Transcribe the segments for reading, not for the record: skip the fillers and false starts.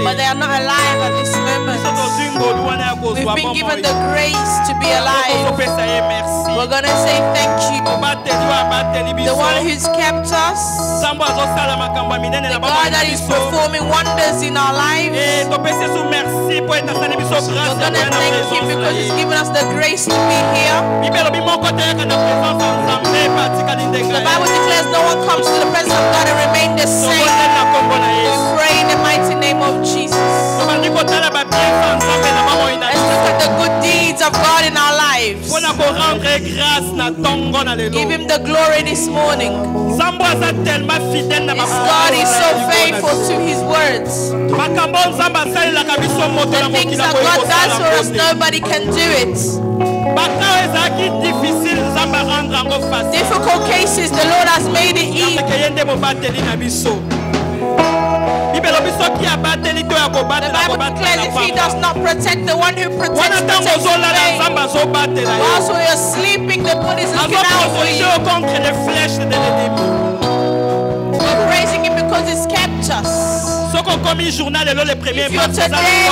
but they are not alive at this moment. We've been given the grace to be alive. We're going to say thank you. The one who's kept us, the God that is performing wonders in our lives. We're going to thank him because he's given us the grace to be here. The Bible declares no one comes to the presence of God and remain the same. We pray in the mighty name of Jesus. Let's look at the good deeds of God in our lives. Give him the glory this morning. This God is so faithful to his words. The things that God does for us, nobody can do it. Difficult cases, the Lord has made it easy. The Bible declares if he does not protect the one who protects the whilst we are sleeping, the God is looking out for you. We're praising him because he's kept us. If you're today,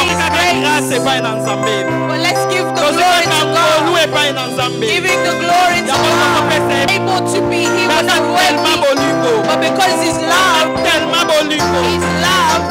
well, let's give the glory to God. Giving the glory to God. Able to be here, we're not worthy, but because his love, his love.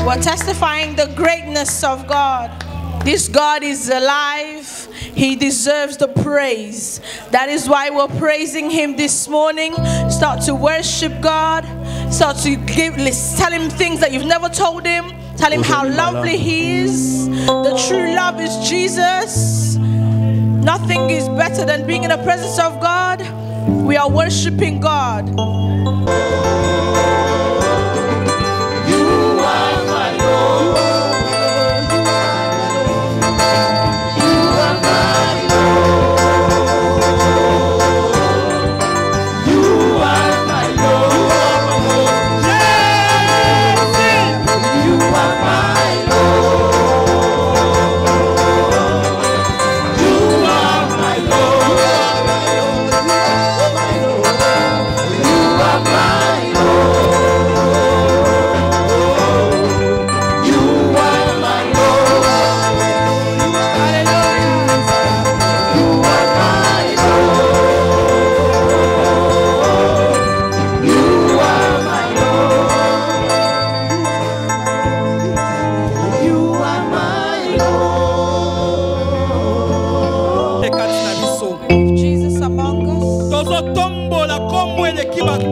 We're testifying the greatness of God. This God is alive. He deserves the praise. That is why we're praising him this morning. Start to worship God. Start to tell him things that you've never told him. Tell him how lovely he is. The true love is Jesus. Nothing is better than being in the presence of God. We are worshiping God. You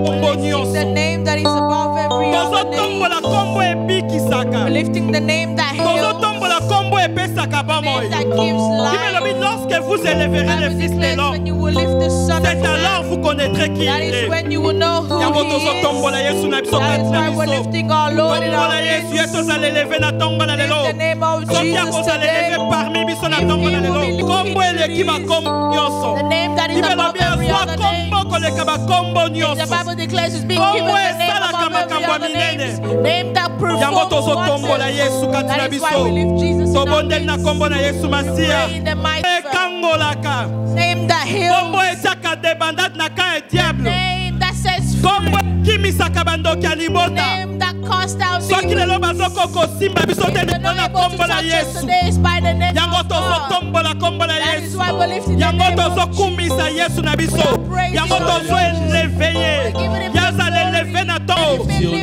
kombo the nyonso. name that is above every other name. Tozotombola kombo ebikisaka. We're lifting the name that heals, Tozotombola kombo epesaka the name bomoi. that gives life. Lorsque vous élèverez le Bible Fils de declares l'homme, when you will lift the Son of c'est alors Man, vous connaîtrez qui that il is est. when you will know who Yango He tozotombola is. Yesu na biso That is kati na why we're biso. lifting our Lord in our Tombola Yesu midst. yesu ozala élevé na tombola lelo. In the name of Soki Jesus akozala today, élevé parmi biso na if tombola He will be lelo. Kombo eleki bakombo nyonso. the name that is Ibelo above bien every soa other name. kombo koleka bakombo The nyonso. Bible declares it's being Kombo given the name esalaka above every makambo other minene. names. Name that Yango performs tozotombola Yesu wonders. kati na That is why biso. we lift Jesus in our Tobondeli na midst. kombo na Yesu Masia. Pray in the mighty Ekangolaka. name that Kombo heals. etiaka debandate na ka diable. Name that sets free. Kombo kimisaka bandoki ya libota. Name that casts out Soki demons. lelo bazoko kosimba biso te If you're not na able to kombo na touch us Yesu. today, it's by the name Yango of God. tozotombola kombo na That is Yesu. why we're lifting the Yango name of tozokumisa Yesu na biso. praising Yango God. tozoeleveye. Yazala eleve na to.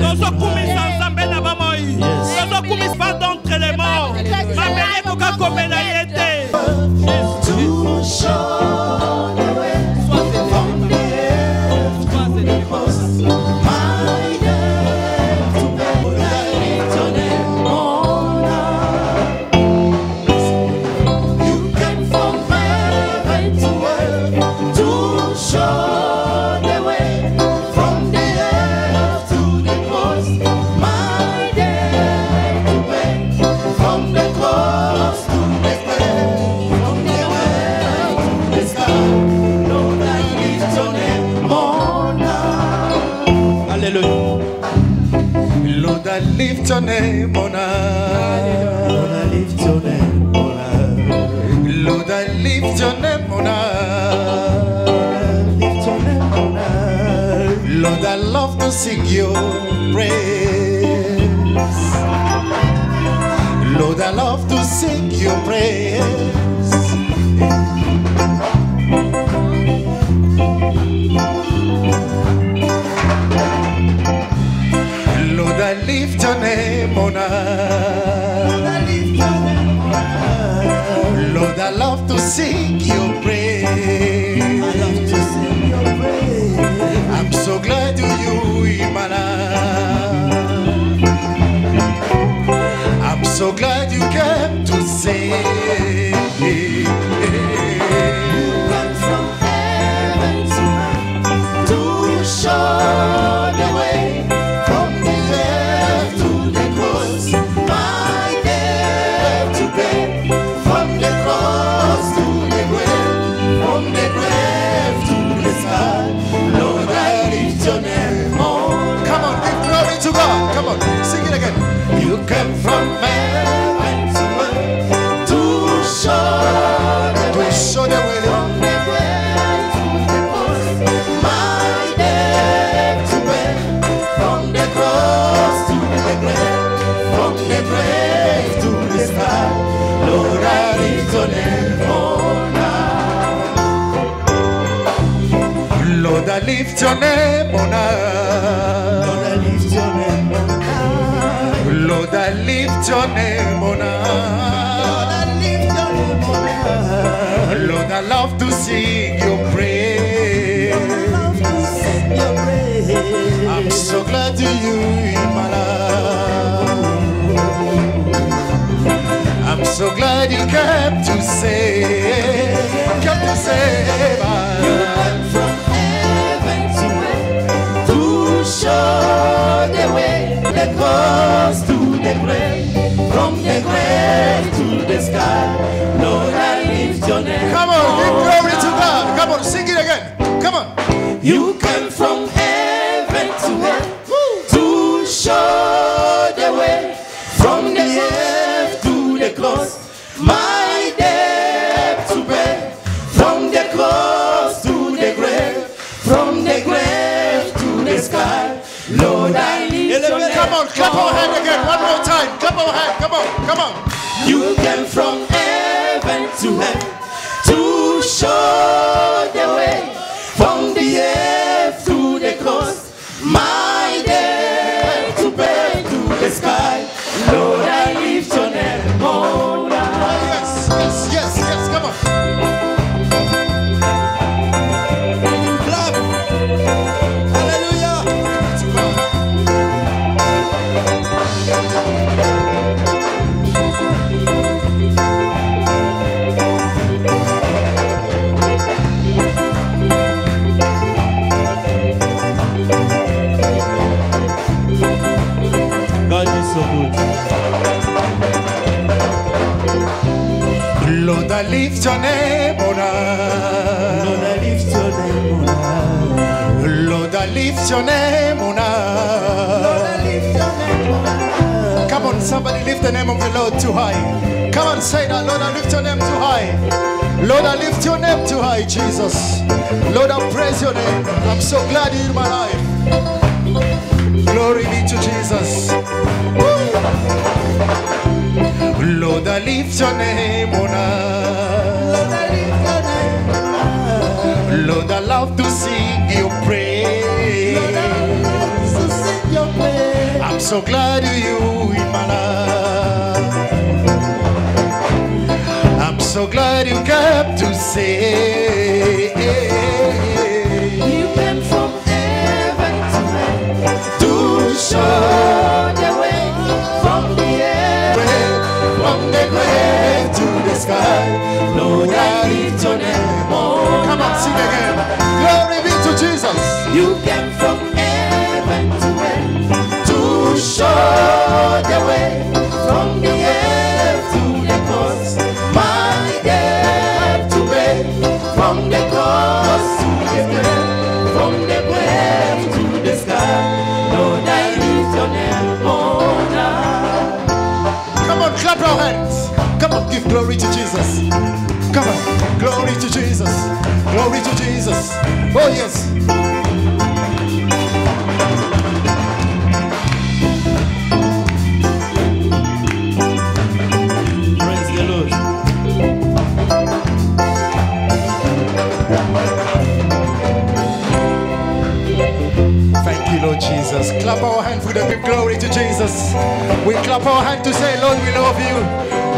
Tozokumisa Nzambe na bamoi. Tozokumisa va d'entre les morts. Mabele koka komela ye te. To show the way from the earth to the coast. My death to bear light on them all. You came from heaven to earth to show the way from the earth to the coast. My death to bear from the coast to the grave. From the earth to the sky, Lord, I lift your name on high. Alléluia. Lord, I lift your name on high. Lord, I lift your name on high. Lord, I lift your name on high. Lift your name on high. Lord, I love to sing your praise. Lord, I love to sing your praise. Lord, I lift your name on high. Lord, I lift your name on high. Lord, I love to sing your praise. I love to sing your praise. I'm so glad you in my life. I'm so glad you came to save. You came from heaven to earth to show the way from the earth to the cross. My debt to pay from the cross to the grave, from the grave to the sky. Lord, I lift your name on. Come on, give glory to God. Come on, sing it again. You came from heaven to earth to show the way. From the grave to the cross. My debt to pay from the cross to the grave, from the grave to the sky. Lord, I lift your name on high. Lord, I lift your name on high. Lord, I lift your name on high. Lord, I lift your name on high. Lord, I lift your name on high. Lord, I love to sing your praise. I'm so glad to you in my life. I'm so glad you came to save. Come to save us. You came from heaven to earth to show the way, the cross to the grave, from the grave to the sky. Lord, I lift your name. Come on, give glory to God. Come on, sing it again. Come on. You came from heaven to earth to show the way, from the earth to the cross. My debt to pay, from the cross to the grave, from the grave to the sky. Lord, I lift your name. Come on, clap our hand again. One more time. Clap our hand. Come on, come on. You came from heaven to earth to show the way, from the earth to the cross. My debt to pay to the sky. Lord, I lift your name on high. Yes, yes, yes, yes. Come on. Clap. Hallelujah. good. Lord, I lift your name on high. Lord, I lift your name on high. Lord, I lift your name on high. Come on, somebody lift the name of the Lord too high. Come on, say that. Lord, I lift your name too high. Lord, I lift your name too high, Jesus. Lord, I praise your name. I'm so glad you're in my life. Glory be to Jesus. Woo. Lord, I lift your name on high. Lord, I lift your name on high. Lord, I love to sing your praise. Lord, I love to sing your praise. I'm so glad you in my life. I'm so glad you came to say you came from heaven to show the way from the air, from the grave to the sky. Lord, I lift your name on. Come on, sing again. Glory be to Jesus. You came from heaven to show the way from the air to the cross. My debt to pay from the cross to the grave, from the grave to the sky. Lord, I lift your name on high. Come on, clap your hands. Come on, give glory to Jesus. Come on, glory to Jesus. Glory to Jesus. Oh yes. Praise the Lord. Thank you, Lord Jesus. Clap our hands with a big glory to Jesus. We clap our hands to say, Lord, we love you.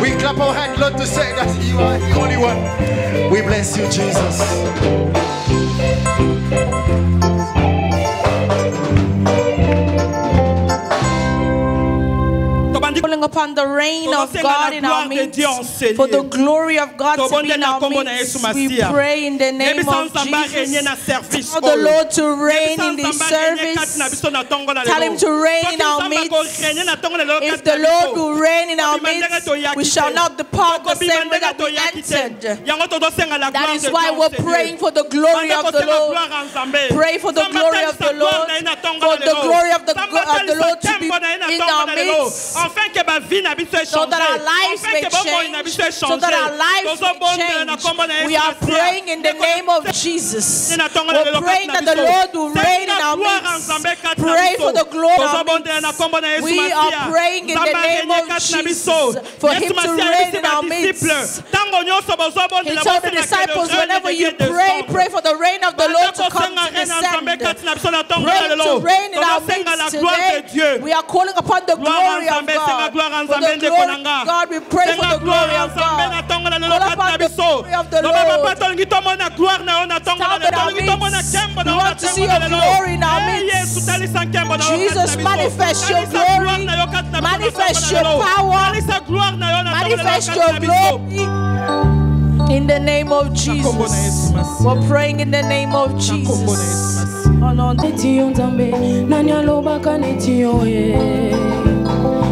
We clap our hands, Lord, to say that you are the only one. We bless you, Jesus. Calling upon the reign of God in our midst, for the glory of God to be in our midst. We pray in the name of Jesus for the Lord to reign in this service. Tell him to reign in our midst. If the Lord will reign in our midst, we shall not depart the same way that we entered. That is why we're praying for the glory of the Lord. Pray for the glory of the Lord, for the glory of the Lord to be in our midst, so that our lives may change, so that our lives may change. We are praying in the name of Jesus. We're praying that the Lord will reign in our midst. Pray for the glory of our midst. We are praying in the name of Jesus for him to reign in our midst. He told the disciples, whenever you pray, pray for the reign of the Lord to come to descend. Pray to reign in our midst today. We are calling upon the glory of God. For the glory of God, we pray for the glory of God. Call upon the glory of the Lord. Stand in our midst. We want to see your glory in our midst. Jesus, manifest your glory. Manifest your power. Manifest your glory. In the name of Jesus. We're praying in the name of Jesus.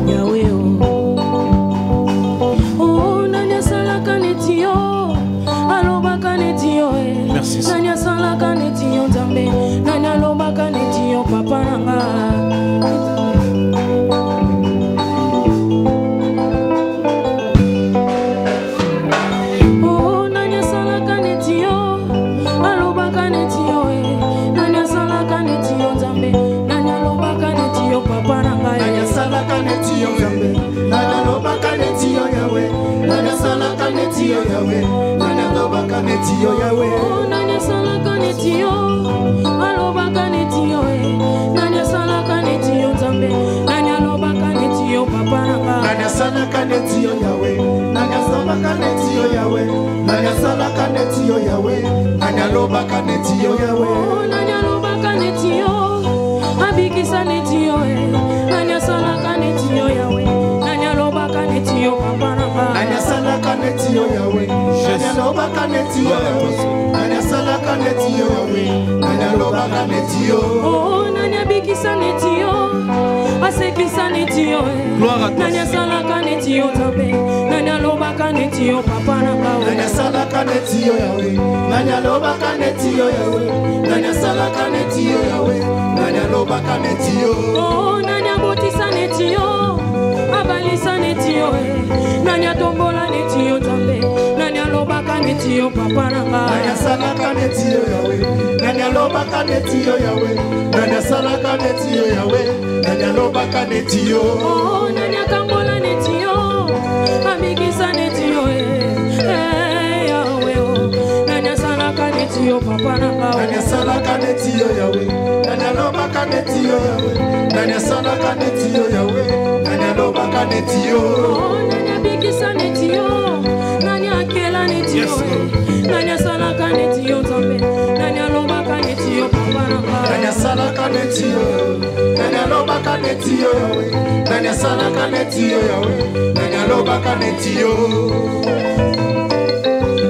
Yahweh, oh, nanya sala kanetio, aloba kanetio, nanya sala kanetio tambe, nanya loba kanetio papa nanga. Oh, nanya sala kanetio, aloba kanetio, nanya sala kanetio tambe, nanya loba kanetio papa nanga. Sala kanetio Yahweh, nana loba kanetio Yahweh, nana sala kanetio Yahweh, nana loba kanetio Yahweh, nana sala kanetio, aloba kanetio, nana sala kanetio tambe, nana loba kanetio papa nanga. Nana sala kanetio Yahweh, nana sala kanetio Yahweh, nana sala kanetio Yahweh, nana loba kanetio Yahweh, nana loba kanetio, abikisa netio, nana sala kanetio Yahweh, nana loba kanetio papa nanga. Nana sala kanetio Yahweh, nana loba kanetio Yahweh, nana sala kanetio Yahweh, nana loba kanetio. Oh, nana abikisa netio, aseke abikisa neti yo Gloire à toi. nani asalaka neti yo Nzambe nani alobaka neti yo papa na nga Nani asalaka neti yo Yahweh, nani alobaka neti yo Yahweh, nani asalaka neti yo Yahweh, nani alobaka neti yo. oh nani abotisa neti yo abalisa neti yo nani atombola neti yo Nzambe nani alobaka neti yo papa na nga Nani asalaka neti yo Yahweh, nani alobaka neti yo Yahweh, nani asalaka neti yo Yahweh, nani alobaka neti yo. oh nani akambola neti yo abikisa neti yo Yahweh oh nani asalaka neti yo papa na nga Nani asalaka neti yo Yahweh, nani alobaka neti yo Yahweh, nani asalaka neti yo Yahweh, nani alobaka neti yo. oh nani abikisa neti yo nani akela neti yo nani asalaka neti yo Nzambe nani alobaka neti yo papa na nga Nani asalaka neti yo Yahweh, nani alobaka neti yo Yahweh, nani asalaka neti yo Yahweh, nani alobaka neti yo.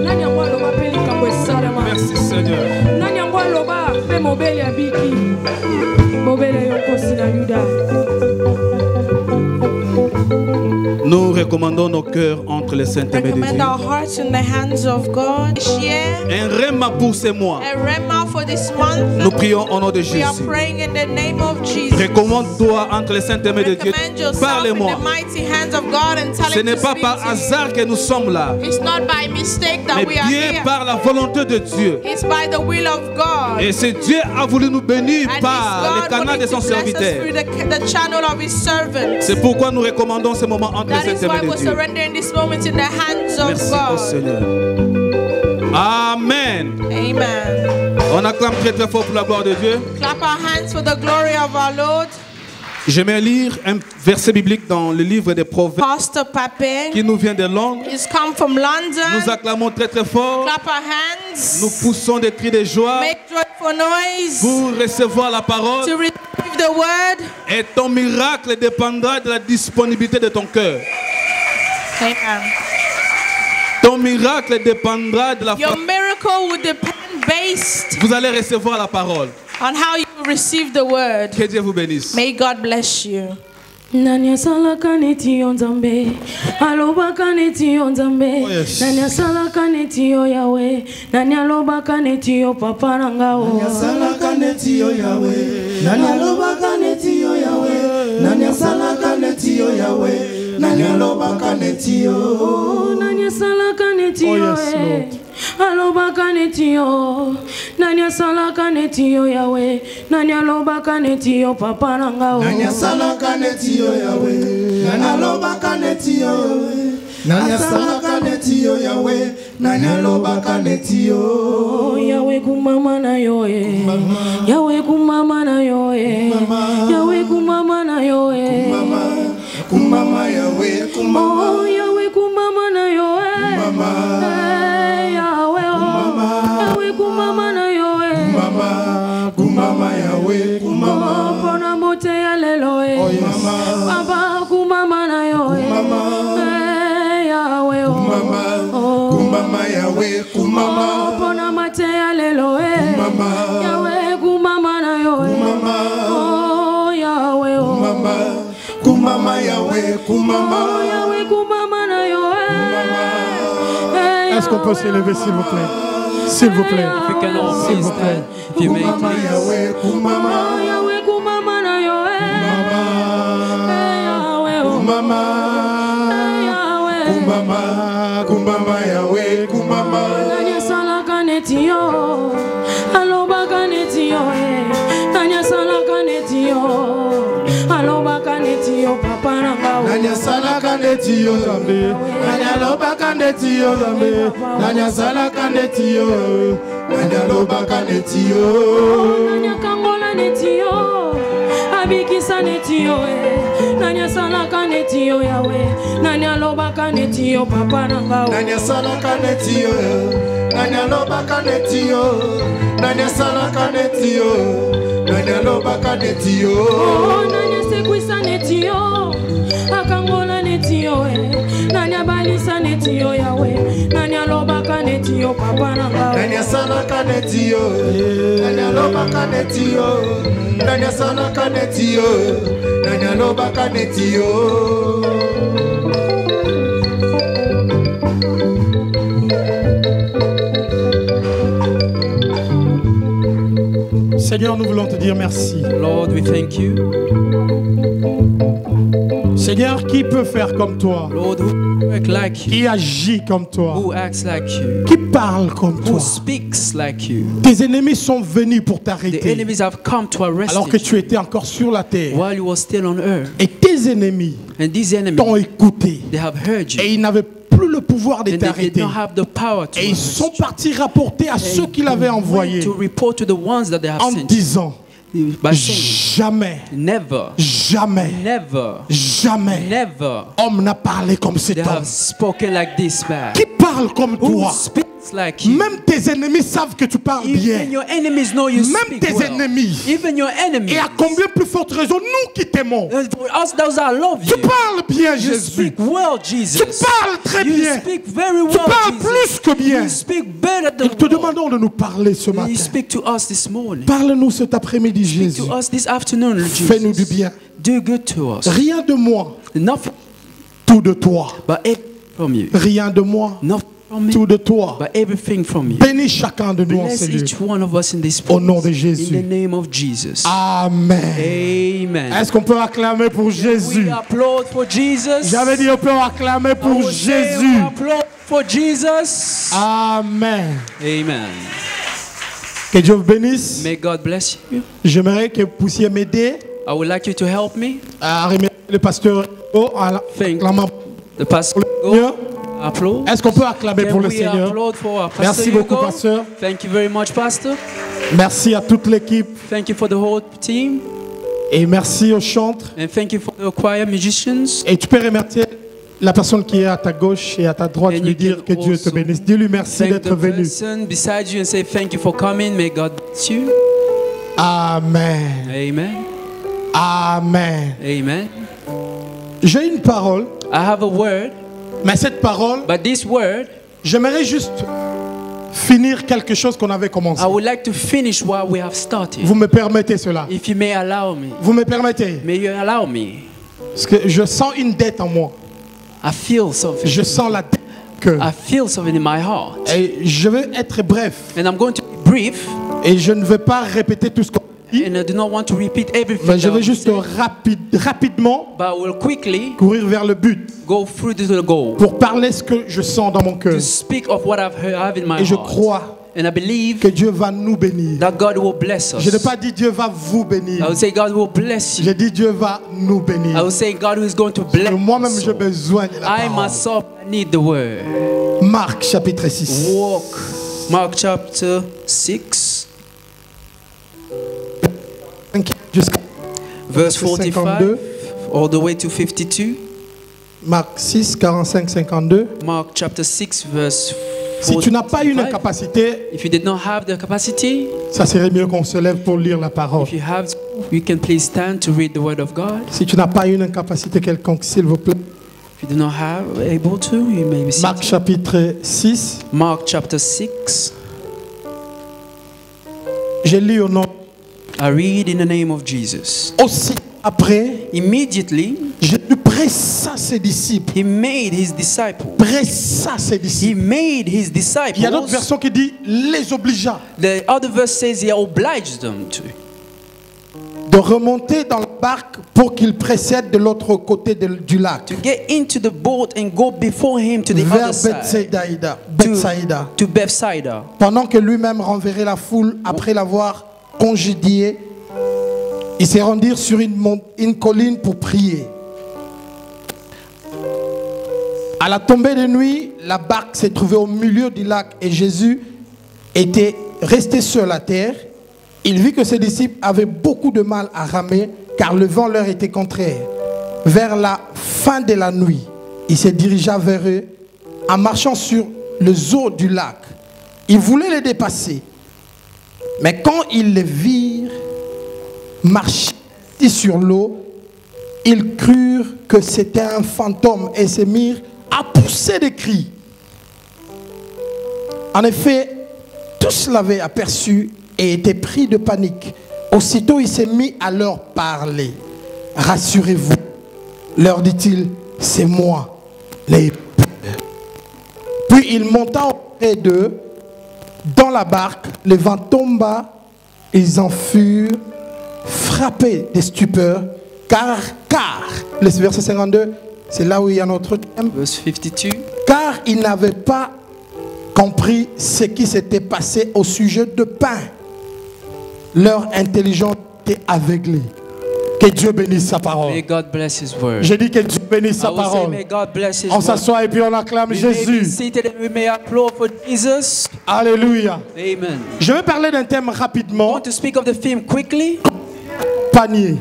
nani yango aloba mpe likambo esalema Merci Seigneur. nani yango aloba mpe mobele abiki mobele yo nkosi na yuda Nous recommandons nos cœurs entre les saintes mains de Recommend Dieu. our hearts in the hands of God. This year, Un rema pour ces mois. a rema for this month. Nous prions au nom de We are Jésus. praying in the name of Jesus. Recommande-toi entre les saintes mains de Dieu. Recommend yourself Parlez-moi. in the mighty hands of God and tell Ce him n'est to pas speak par to you. hasard que nous sommes là, It's not by mistake that mais we are bien here. par la volonté de Dieu. It's by the will of God. Et c'est Dieu a voulu nous bénir And par le it's God canal wanting de to son bless us serviteur. through the channel of his servant. C'est pourquoi nous recommandons ce moment entre les That is saintes why mains de we're Dieu. surrendering this moment in the hands of Merci au God. Seigneur. Amen. Amen. On acclame très très fort pour la gloire de Dieu. Clap our hands for the glory of our Lord. J'aimerais lire un verset biblique dans le livre des Proverbes Pastor Pape qui nous vient de Londres. is come from London. Nous acclamons très très fort. Clap our hands. Nous poussons des cris de joie Make joyful noise pour recevoir la parole. to receive the word. Et ton miracle dépendra de la disponibilité de ton cœur. Amen. Ton miracle dépendra de la Your façon miracle will depend based vous allez recevoir la parole. on how you receive the word. Que Dieu vous bénisse. May God bless you. nani asalaka neti yo Nzambe alobaka neti yo Nzambe Oh, yes. nani asalaka neti yo Yawe nani alobaka neti yo papa na nga o Nani asalaka neti yo Yahweh, nani alobaka neti yo Yahweh, nani asalaka neti yo Yahweh, nani alobaka neti yo. oh nani asalaka neti Oh, yo yes, Lord. alobaka neti yo nani asalaka neti yo Yawe nani alobaka neti yo papa na nga o Nani asalaka neti yo Yahweh, nani alobaka neti yo Yahweh, nani asalaka neti yo Yahweh, nani alobaka neti yo. Oh, Yawe kumama na yo Yawe kumama na yo Yawe kumama na yo Kumama Yahweh, kumama. oh Yawe kumama na yo Kumama. Yawe oh Yawe kumama na yo Kumama, kumama Yahweh, kumama. pona mote ya lelo Mama, Baba kumama na yo Yawe oh kumama, kumama Yahweh, kumama. pona mate ya lelo Mama, Yawe kumama na yo Mama. oh Yawe oh kumama, kumama Yahweh, kumama. Yawe kumama na yo Est-ce qu'on peut s'élever, s'il vous plaît? S'il vous plaît. If you can all S'il please vous plaît. stand, if you may Kumama please. Yahweh, kumama. Yawe kumama na yo Yawe oh Kumama, Yawe kumama, kumama Yahweh, kumama. Nanya salaka neti yo alobaka neti yo Nanya salaka neti yo alobaka neti yo papa na nga Nani asalaka neti yo Nzambe, nani alobaka neti yo Nzambe, nani asalaka neti yo, nani alobaka neti yo. Nanya kangola neti yo abikisa neti yo Nanya salaka neti yo Yawe Nanya alobaka neti yo papa na nga Nani asalaka neti yo, nani alobaka neti yo, nani asalaka neti yo, nani alobaka neti yo. Oh, nanya sekwisa neti yo akangola neti yo Nanya balisa neti yo Yawe Nanya alobaka kanetio papa nanga. Nanya sana kanetio, nanya loba kanetio, nanya sana kanetio, nanya loba kanetio. Seigneur, nous voulons te dire merci. Lord, we thank you. Seigneur, qui peut faire comme toi? Lord, who work like you, Qui agit comme toi? who acts like you, Qui parle comme who toi? speaks like you. Tes ennemis sont venus pour The t'arrêter enemies have come to arrest alors que you tu étais encore sur la terre. while you were still on earth. Et tes ennemis And these t'ont enemies, écouté they have heard et you. ils n'avaient plus le pouvoir de And they did t'arrêter. not have the power to Et ils arrest sont you. partis rapporter à ceux qui l'avaient envoyé To report to the ones that they have en sent you. disant By saying, jamais, never, jamais, never, jamais never homme n'a parlé comme cet they homme. have spoken like this man. Qui parle comme Who toi? speaks like you. Même tes ennemis savent que tu parles bien. Even your enemies know you Même speak tes well. ennemis. Even your enemies. Et à combien plus forte raison, nous qui t'aimons. For us, those that love Tu you. parles bien, You Jésus. speak well, Jesus. Tu parles très You bien. speak very Tu well, parles Jesus. plus que bien. You speak better Nous than te well. demandons de nous parler ce matin. You speak to us this morning. Parle-nous cet après-midi, Speak Jésus. to us this afternoon, Jesus. Fais-nous du bien. Do good to us. Rien de moi, Nothing tout de toi. but everything from you. Rien de moi, Nothing from me, tout de toi. but everything from you. Bénis chacun de nous en Bless ce lieu. each one of us in this Au place. nom de Jésus. In the name of Jesus. Amen. Amen. Est-ce qu'on peut acclamer pour Jésus? We applaud for Jesus. J'avais dit on peut acclamer I pour would say Jésus. we applaud for Jesus. Amen. Amen. Que Dieu vous bénisse. May God bless you. J'aimerais que vous puissiez m'aider I would like you to help me. à remercier le pasteur à Thank l'acclamation the pastor. pour le Seigneur. Applaud. Est-ce qu'on peut acclamer Can pour le we Seigneur? applaud for our Pastor Merci beaucoup, Hugo? pasteur. Thank you very much, Pastor. Merci à toute l'équipe Thank you for the whole team. et merci aux chantres. And thank you for the choir musicians. Et tu peux remercier la personne qui est à ta gauche et à ta droite, And lui you dire can que Dieu te also bénisse. Dis-lui merci Thank d'être the venu. person beside you and say thank you for coming. May God bless you. Amen. Amen. Amen. Amen. J'ai une parole, I have a word, mais cette parole, but this word, j'aimerais juste finir quelque chose qu'on avait commencé. I would like to finish what we have started. Vous me permettez cela? If you may allow me. Vous me permettez? May you allow me. Parce que je sens une dette en moi. I feel something. Je sens la dette que... I feel something in my heart. Et je vais être bref. And I'm going to be brief. Et je ne vais pas répéter tout ce qu'on dit. And I do not want to repeat everything. Mais je that vais I juste say, rapidement but I will quickly courir vers le but go through to the goal. pour parler ce que je sens dans mon cœur. To speak of what I've heard, I have in my Et je heart. crois And I believe que Dieu va nous bénir. that God will bless us. Je n'ai pas dit Dieu va vous I bénir. would say God will bless you. J'ai dit Dieu va nous I bénir. would say God is going to bless Et moi-même, us. j'ai besoin de la I parole. myself need the word. Marc chapitre 6. Walk. Mark chapter 6, Jusqu'à verse 52. 45, all the way to 52. Marc 6, 45, 52. Mark chapter 6, verse 45. Si tu n'as pas une capacité, If you did not have the capacity, ça serait mieux qu'on se lève pour lire la parole. if you have, you can please stand to read the word of God. Si tu n'as pas une capacité quelconque, s'il vous plaît. If you do not have, able to, you may be Marc seated. chapitre 6. Mark chapter 6. J'ai lu au nom. I read in the name of Jesus. Aussi après, Immediately, Jésus pressa ses disciples. he made his disciples. Pressa ses He disciples. made his Il y a d'autres disciples. versions qui disent les obligea The other verse says he obliged them to. de remonter dans la barque pour qu'ils précèdent de l'autre côté du lac, To get into the boat and go before him to the vers other side. Bethsaïda, To Bethsaida. pendant que lui-même renverrait la foule après l'avoir congédié. Ils se rendirent sur une colline pour prier. À la tombée de nuit, la barque s'est trouvée au milieu du lac et Jésus était resté sur la terre. Il vit que ses disciples avaient beaucoup de mal à ramer car le vent leur était contraire. Vers la fin de la nuit, il se dirigea vers eux en marchant sur les eaux du lac. Il voulait les dépasser. Mais quand ils les virent marcher sur l'eau, ils crurent que c'était un fantôme et se mirent à pousser des cris. En effet, tous l'avaient aperçu et étaient pris de panique. Aussitôt, il s'est mis à leur parler. Rassurez-vous, leur dit-il, c'est moi, les peuples. Puis il monta auprès d'eux dans la barque, le vent tomba, ils en furent frappés de stupeur, car, le verset 52, c'est là où il y a notre thème. Verse 52. Car ils n'avaient pas compris ce qui s'était passé au sujet de pain. Leur intelligence était aveuglée. Que Dieu bénisse sa parole. May God bless His word. J'ai dit que Dieu bénisse sa I will say, parole. may God bless His On word. s'assoit et puis on acclame We may be Jésus. seated and we may applaud for Jesus. Alléluia. Amen. Je vais parler d'un thème I rapidement. want to speak of the theme quickly. Panier.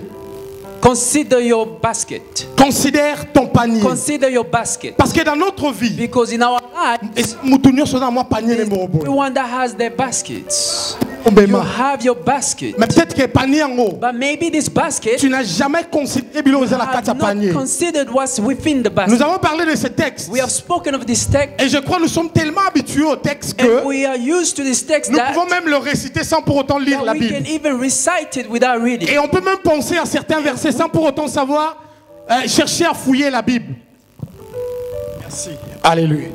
Consider your basket. Considère ton panier. Consider your basket. Parce que dans notre vie, Because in our lives, everyone everyone that has their baskets. You have your basket. mais peut-être que panier en haut, But maybe this basket, tu n'as jamais considéré bilo dans la carte à have not panier. considered what's within the basket. Nous avons parlé de ce texte. We have spoken of this text, Et je crois que nous sommes tellement habitués au texte and que we are used to this text nous that, pouvons même le réciter sans pour autant lire la we can Bible. even recite it without reading. Et on peut même penser à certains versets sans pour autant savoir chercher à fouiller la Bible. Merci. Alléluia.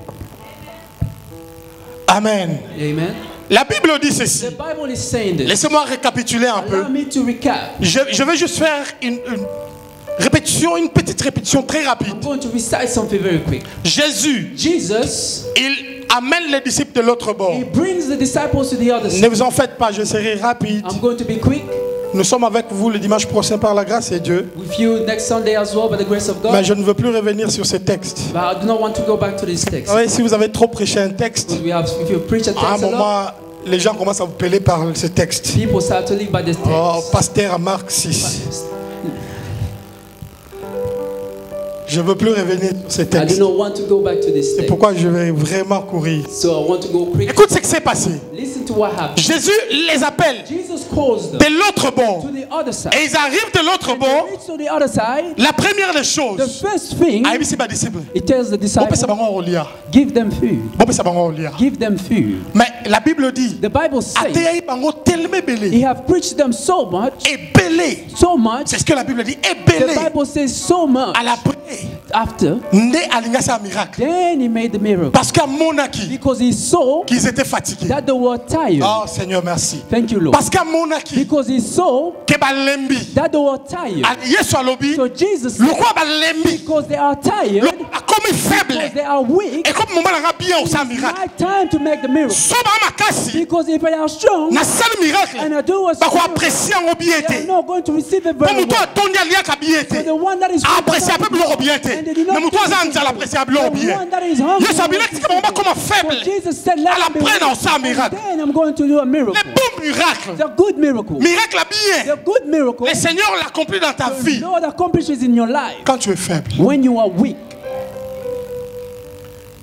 Amen. Amen. La Bible dit ceci. The Bible is saying this. Laissez-moi récapituler un peu. Allow me to recap. Je vais juste faire une répétition, une petite répétition très rapide. I'm going to recite something very quick. Jésus, Jesus, il amène les disciples de l'autre bord. he brings the disciples to the other Ne side. vous en faites pas, je serai rapide. I'm going to be quick Nous sommes avec vous le dimanche prochain par la grâce de Dieu. with you next Sunday as well by the grace of Mais God. je ne veux plus revenir sur ces textes. But I do not want to go back to this text. Oui, si vous avez trop prêché un texte, Because if you preach a à un text a lot, moment, les gens commencent à vous peler par ce texte. people start to live by this Oh, text. pasteur à Marc 6. Je ne veux plus revenir sur ces I do textes. not want to go back to this C'est text. pourquoi je vais vraiment courir. So I want to go quick. Écoute ce qui s'est passé. Listen to what happened. Jésus les appelle Jesus calls them de l'autre bord. to the other side. Et ils arrivent de l'autre When bord. they reach to the other side, La première des the choses, first thing, ah, ici, ma disciple, it tells the bon, ça disciples, va en lire. give them food. Bon, ça va en lire. Give them food. Mais la Bible dit, The Bible says Athéaï bango tellement belé. he have preached them so much, Et belé. so much. C'est ce que la Bible dit. Et The belé. Bible says so much. À l'après, After, né alinga sa miracle. then he made the miracle. Parce qu'à monaki, Because he saw qu'ils étaient fatigués. that they were tired. Oh Seigneur, merci. Thank you, Lord. Parce qu'à monaki, Because he saw que balembi. that they were tired. Yesu alobi, So Jesus le said, quoi balembi. because they are tired, Comme faible. because they are weak, Et comme moment la bien au it's sa miracle. right time to make the miracle. Soba makasi. Because if they are strong Na sal miracle. and I do what's Ba ko strong, apprécier en they are obiété. not going to receive it Comme very toi well. ton ya ka So biété. the one that is Apprécier un peu plus obiété. and they do not Mais toi receive ça it, l'apprécier plus the obiété. one that is hungry, Yesu abile que moment comme faible. so Jesus said, let À la them be prenne weak, en ça and miracle. then I'm going to do a miracle. Les bons miracles. The good miracle. Miracle bien. The good miracle Le Seigneur l'accomplit dans ta the vie. Lord accomplishes in your life Quand tu es faible. when you are weak.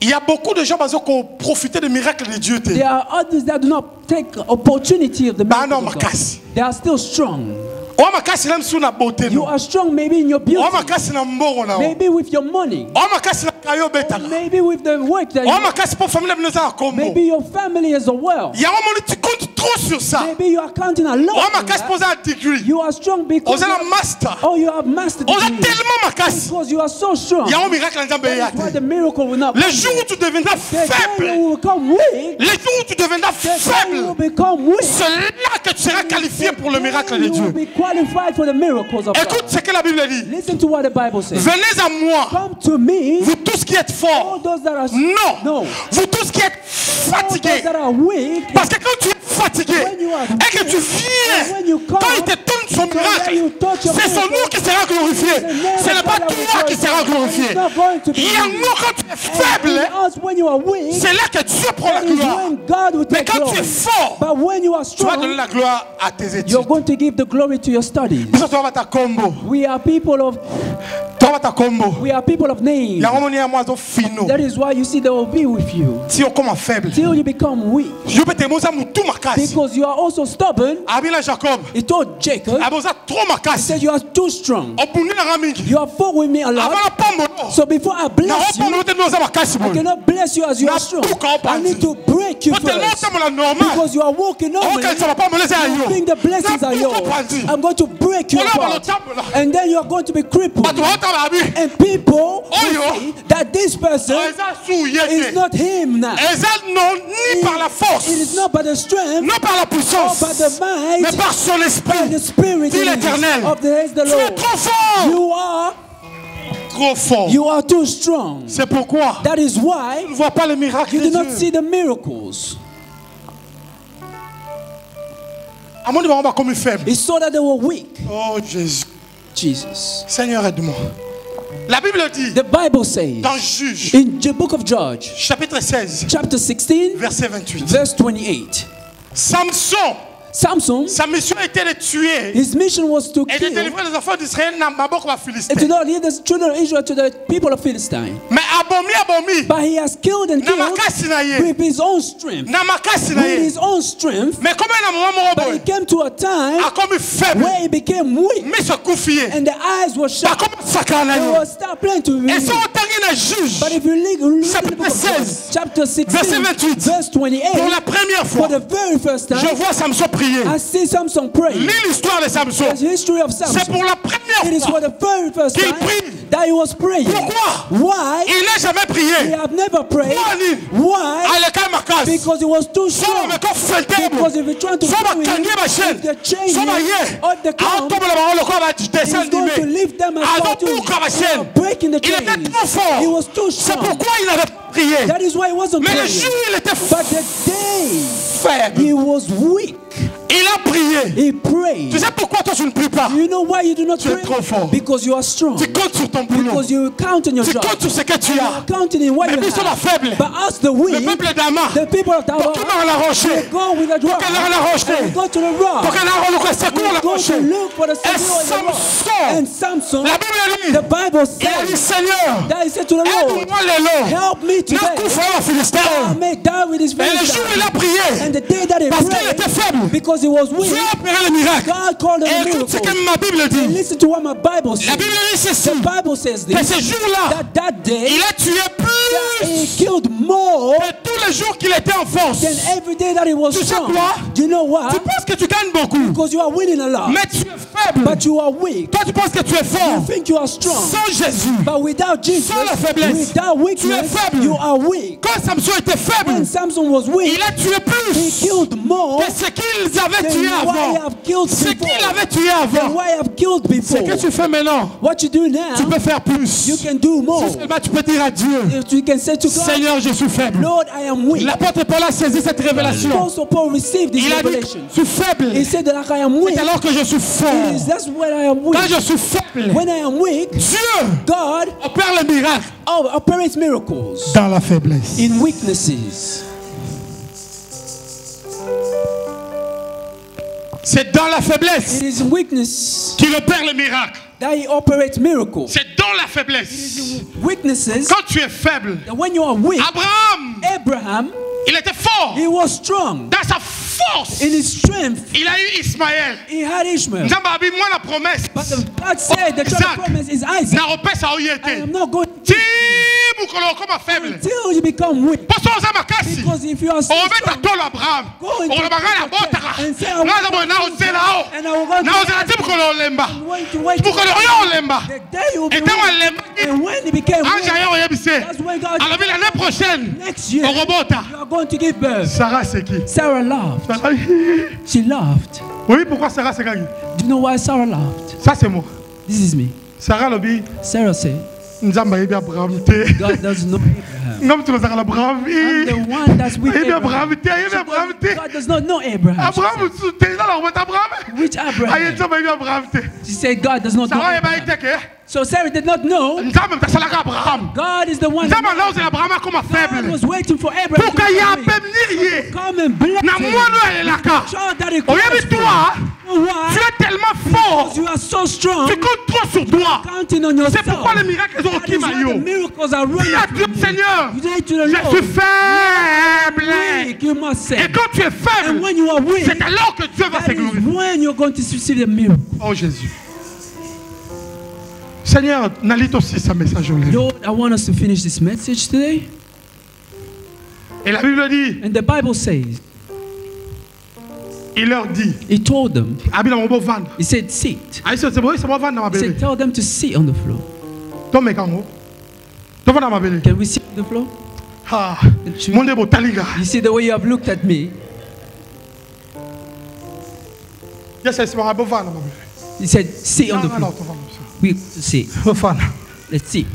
Il y a beaucoup de gens qui ont profité des miracles de Dieu. There are others that do not take opportunity of the Bah miracle non, of God. makasi. They are still strong. Oh makasi même sous na beauté. You are strong maybe in your beauty, Oh makasi na mbongo na. maybe with your money, Oh makasi na kayo beta. maybe with the work that Oh you, makasi pour famille na za kombo. maybe your family as well. Il y a un moment où tu comptes trop sur ça. Maybe you are counting a lot. Oh on makasi that. pour un degree. You are strong because On a un master. oh, you have mastered On a it. tellement makasi. Because you are so strong. Il y a un miracle en Zambé. That's why the miracle will not Le come. jour où tu deviendras The day faible. you will become weak, Le jour où tu deviendras the day you faible. will become weak, C'est là que tu seras qualifié pour le miracle de you will Dieu. be qualified for the miracles of Écoute God. ce que la Bible dit. Listen to what the Bible says. Venez à moi, Come to me, vous tous qui êtes all forts. those that are Non, no, vous tous qui êtes all those fatigués. that are weak. Parce que quand tu es fatigué When you are et que tu and viens, when you come, quand il te donne son so when miracle, you touch your c'est son miracle, nom qui sera glorifié. the name Ce of n'est pas God will toi qui glorify. sera glorifié. It's not going to be Il y a un you. mot quand tu es And faible, in us, when you are weak, c'est là que Dieu prend la that is gloire. when God will Mais take quand tu es glory. fort, But when you are tu vas donner strong, la gloire à tes études. you're going to give the glory to your studies. Biso tu vas ta combo. We are people of We are people of name. That is why you see they will be with you till you become weak. Because you are also stubborn. He told Jacob, he said, you are too strong. You have fought with me a lot. So before I bless you, I cannot bless you as you are strong. I need to break you first. Because you are walking normally. You think the blessings are yours. I'm going to break you apart. And then you are going to be crippled. And people will see that this person is not him now. It is not by the strength, non par la puissance, or by the might, mais par son esprit, by the spirit dit l'Éternel. of the Tu Lord. es trop fort. You are Trop fort. You are too strong. C'est pourquoi That is why tu ne vois pas les miracles you de do not Dieu. see the miracles. À mon niveau, on va comme faible. He saw that they were weak. Oh Jésus. Jesus. Seigneur, aide-moi. La Bible dit The Bible says dans Juge, in the book of Judges, chapitre 16, chapter 16, verset 28. verse 28. Samson, Samson, sa mission était de tuer his mission was to et de kill délivrer les enfants d'Israël dans la bord de la and to Philistine. not lead the children of Israel to the people of Philistine. Mais abomi, But he has killed and killed Namakasinaye. with his own strength. With Namakasinaye. his own strength. Mais comme un moment But it came to a time a comme faible, where he became weak mais se confier. and the eyes were Pas shut. comme sakana. They will start playing to Et him. si on termine un juge, But if you read the book of Chapitre Judges, 16, chapter 16, verset 28, verse pour 28, la première for fois, the very first time, je vois Samson prier. I see Samson pray. Lis l'histoire de Samson. The history of C'est Samson. pour la première It is for fois the very first qu'il time prie. that he was praying. Pourquoi? Why? Il n'a jamais He prié. have never prayed. Why? Why? À l'école Marcas. Because he was too Soit strong. on me confronte. Because if you try to Soit on pray va with him, gagner ma chaîne. if they chain Soit on va him y or they aller. come, Tombe la parole, le corps va he's descendre going to d'humain. lift them as Avant well tout, comme ma chaîne. breaking the Il était chains. trop fort. He was too C'est strong. pourquoi il n'avait pas prié. That is why he wasn't Mais le praying. jour où il était But the day faible, he was weak, il a prié. he prayed. Tu sais pourquoi toi tu ne pries pas? Do you know why you do not Tu es pray? trop fort. Because you are strong. Tu comptes sur ton boulot. Because you count on your Tu job. comptes sur ce que tu You as. are counting in what Mais you nous sommes have. faibles. But us, the Le weak, peuple d'Ama, the people of pour Tower, tout dans la they rocher, go with a pour rock. qu'elle dans la roche, They go to the pour rock. qu'elle a le secours la Go roche. to look for the Et signal in the rock. Samson, And Samson, la Bible dit, the Bible il a dit says Seigneur, that he said to the Lord, aide-moi les lots. help me N'a today. couvert la I Philistin. may die with his Et le jour où il a Philistine. prié, And the day that he parce qu'il était prayed, faible, because he was weak, Dieu a opéré le miracle. God called it Et a écoute ce miracle. que ma Bible dit. Listen to what my Bible La says. Bible dit ceci. The Bible says Que this, ce jour-là, that day il a tué he plus killed more que tous les jours qu'il était en force. than every day that he was Tu sais strong. quoi? Do you know what? Tu penses que tu gagnes beaucoup, Because you are winning a lot, mais tu es faible. but you are weak. Toi, tu penses que tu es You fort. think you are strong, Sans Jésus, but without Jesus, Sans la faiblesse, without weakness, tu es faible. you are weak. quand Samson était When faible, Samson was weak, il a tué he plus killed more que ce qu'ils avaient tué than what he avant. have killed Ce qu'il before. avait tué Than avant, what he have killed ce before. que tu fais maintenant, What you do now, tu peux faire plus. you can do more. Si seulement tu peux dire à Dieu, You can say to God, Seigneur, je suis faible. Lord, I am weak. L'apôtre Paul a saisi cette révélation. Also, Paul received this Il a dit, revelation. je suis faible. He said that I am weak. C'est alors que je suis fort. It is that's when I am Quand weak. je suis faible, When I am weak, Dieu God opère le miracle operates miracles Dans la faiblesse. in weaknesses. C'est dans la faiblesse It is in weakness qu'il opère le miracle. that He operates miracles. C'est dans la faiblesse. Weaknesses. Quand tu es faible, That when you are weak, Abraham, Abraham, il était fort. he was strong. Dans sa force, In his strength, il a eu Ismaël. he had Ishmael. Nzambe a dit, moi la promesse. But God said the Isaac. promise is Isaac. Na repesa I oyete. am not going Ti bukolo koma faible. until you become weak. Poso oza makasi. Because if you are so Obeta strong, tolo Abraham. go into Okolobanga na the church botaka. and say, I Nga zabo want na to ozela o. and I will go Na ozela ti bukolo olemba. I'm going to wait Bukolo oyo olemba. the day you will be Etango weak. olemba. And when he became Anja weak, yo oyebise. that's when God Alobi l'année prochaine. next year Orobota. you are going to give birth. Sarah c'est qui? Sarah laughed. Sarah. She laughed. Oui, pourquoi Sarah c'est qui? Do you know why Sarah laughed? Ça c'est moi. This is me. Sarah lobi Sarah said, Nzamba yebi Abraham te. God doesn't know Abraham. Ngam tu kozaka Abraham. I'm the one that's with Yebi Abraham. Abraham te, yebi Abraham te. God does not know Abraham. Abraham tu te na la remette Abraham. Which Aye Abraham? Nzamba yebi Abraham te. She said God does not know Sarah Abraham. yebi te ke. So Sarah did not know. God is the one that God was waiting for Abraham to come and bless him. Show that it goes. Tu es tellement fort. You are so strong. Tu comptes trop sur toi. C'est pourquoi les miracles sont qui maillot. Dis à Dieu, Seigneur, je suis faible. Et quand tu es faible, c'est alors que Dieu va se glorifier. Oh Jésus. Seigneur, n'alite aussi sa message. Lord, I want us to finish this message today. Et la Bible dit. And the Bible says. Il leur dit. He told them. He said, sit. He said, tell them to sit on the floor. Can we sit on the floor? You see the way you have looked at me. He said, sit on the floor. We sit. Let's sit.